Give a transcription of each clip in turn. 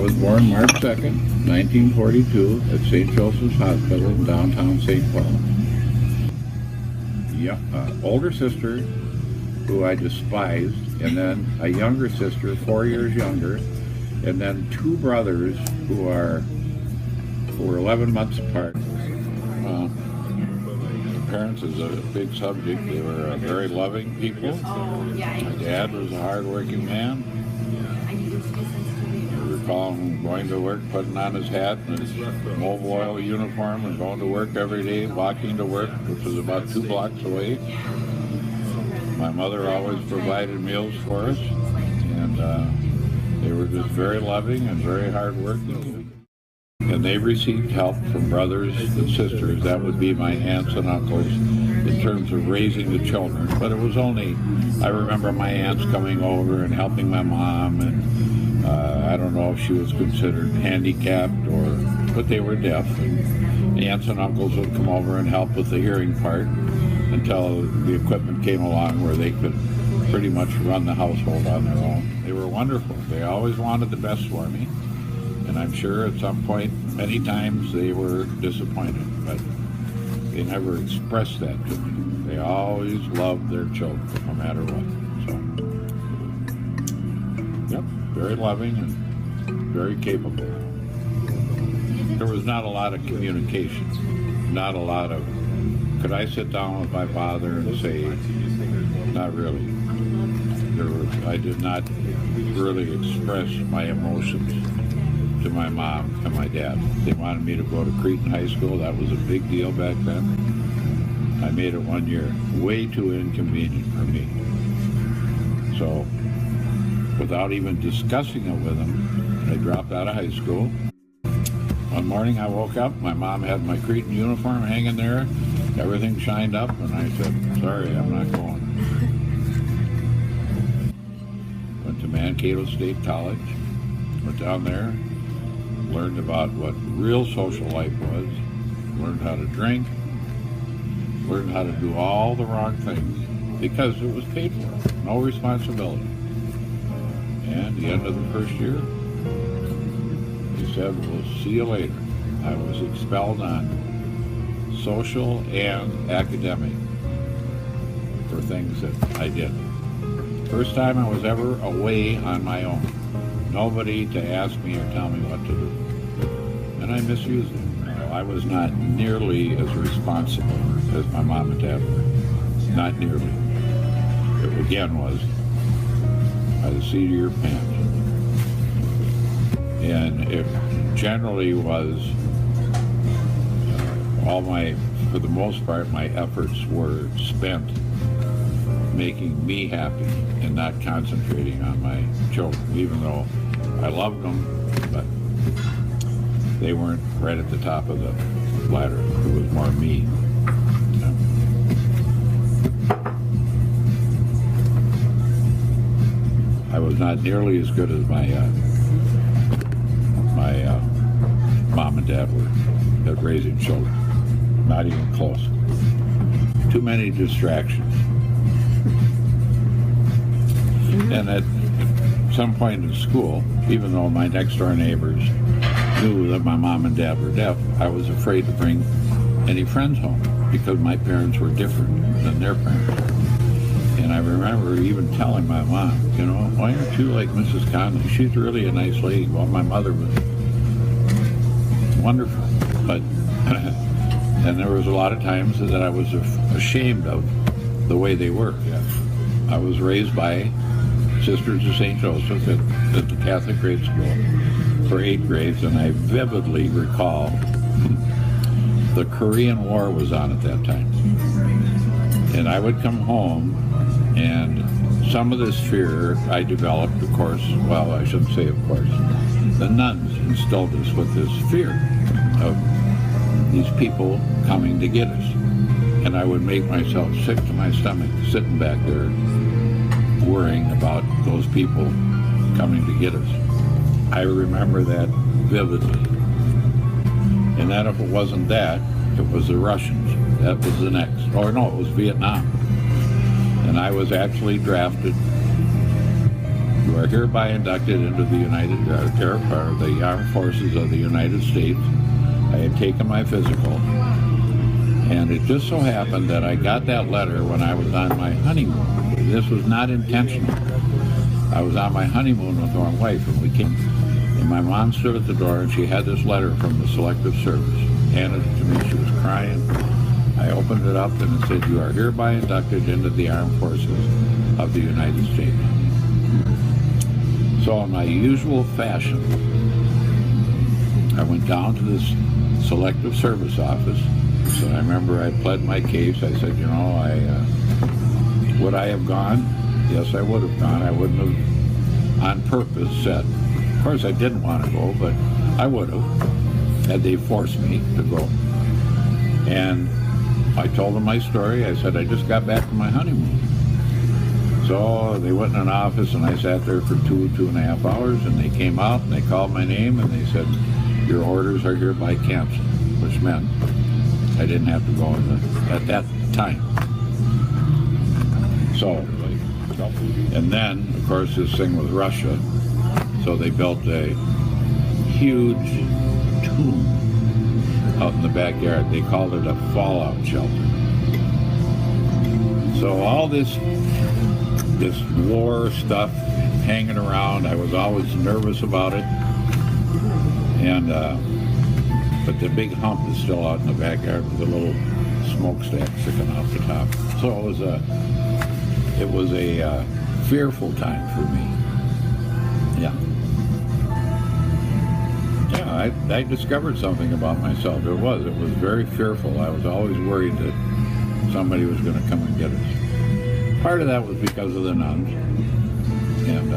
was born March 2nd, 1942 at St. Joseph's Hospital in downtown St. Paul. Older sister who I despised, and then a younger sister 4 years younger, and then two brothers who were 11 months apart. Parents is a big subject. They were very loving people. My dad was a hard-working man. I recall him going to work, putting on his hat and his mobile oil uniform and going to work every day, walking to work, which was about 2 blocks away. My mother always provided meals for us, and they were just very loving and very hardworking. And they received help from brothers and sisters, that would be my aunts and uncles, in terms of raising the children. But it was only, I remember my aunts coming over and helping my mom, and I don't know if she was considered handicapped but they were deaf. And aunts and uncles would come over and help with the hearing part until the equipment came along where they could pretty much run the household on their own. They were wonderful. They always wanted the best for me. And I'm sure at some point, many times, they were disappointed, but they never expressed that to me. They always loved their children, no matter what. So, yep, very loving and very capable. There was not a lot of communication, not a lot of, could I sit down with my father and say, not really. I did not really express my emotions to my mom and my dad. They wanted me to go to Cretin High School. That was a big deal back then. I made it 1 year. Way too inconvenient for me. So, without even discussing it with them, I dropped out of high school. One morning I woke up, my mom had my Cretin uniform hanging there, everything shined up, and I said, sorry, I'm not going. Went to Mankato State College, went down there, learned about what real social life was, learned how to drink, learned how to do all the wrong things because it was paid for, no responsibility. And the end of the first year, he said, we'll see you later. I was expelled on social and academic for things that I did. First time I was ever away on my own. Nobody to ask me or tell me what to do. And I misused it. I was not nearly as responsible as my mom and dad were. Not nearly. It again was by the seat of your pants. And it generally was for the most part, my efforts were spent making me happy and not concentrating on my children, even though I loved them, but they weren't right at the top of the ladder. It was more me. I was not nearly as good as my mom and dad were at raising children. Not even close. Too many distractions. And at some point in school, even though my next door neighbors knew that my mom and dad were deaf, I was afraid to bring any friends home because my parents were different than their parents were. And I remember even telling my mom, why aren't you like Mrs. Conley? She's really a nice lady. Well, my mother was wonderful, but and there was a lot of times that I was ashamed of the way they were. I was raised by Sisters of St. Joseph at the Catholic grade school for 8 grades, and I vividly recall the Korean War was on at that time. And I would come home, and some of this fear I developed, of course, well, I shouldn't say of course, the nuns instilled us with this fear of these people coming to get us. And I would make myself sick to my stomach sitting back there worrying about those people coming to get us. I remember that vividly. And then if it wasn't that, it was the Russians. That was the next. Or no, it was Vietnam. And I was actually drafted are hereby inducted into the the Armed Forces of the United States. I had taken my physical, and it just so happened that I got that letter when I was on my honeymoon. This was not intentional. I was on my honeymoon with my wife, and we came, and my mom stood at the door, and she had this letter from the Selective Service, handed it to me. She was crying. I opened it up, and it said, "You are hereby inducted into the Armed Forces of the United States." So in my usual fashion, I went down to this Selective Service office. So I remember I pled my case. I said, would I have gone? Yes, I would have gone. I wouldn't have on purpose said. Of course, I didn't want to go, but I would have had they forced me to go. And I told them my story. I said, I just got back from my honeymoon. So they went in an office, and I sat there for 2.5 hours, and they came out, and they called my name, and they said, "Your orders are hereby canceled," which meant I didn't have to go at that time. So, and then, of course, this thing with Russia, so they built a huge tomb out in the backyard. They called it a fallout shelter. So all this war stuff hanging around, I was always nervous about it. And but the big hump is still out in the backyard with a little smokestack sticking off the top. So it was a fearful time for me. Yeah. Yeah, I discovered something about myself. It was very fearful. I was always worried that somebody was going to come and get us. Part of that was because of the nuns, and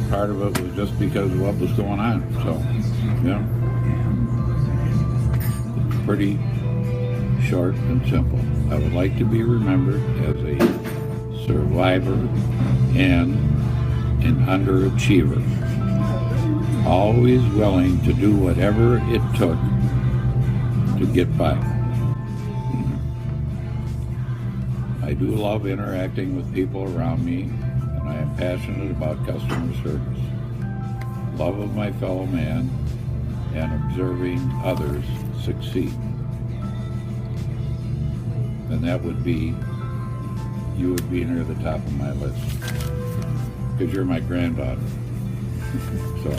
part of it was just because of what was going on. So, yeah, it's pretty short and simple. I would like to be remembered as a survivor and an underachiever, always willing to do whatever it took to get by. I do love interacting with people around me, and I am passionate about customer service, love of my fellow man, and observing others succeed. And that would be, you would be near the top of my list, because you're my granddaughter. So.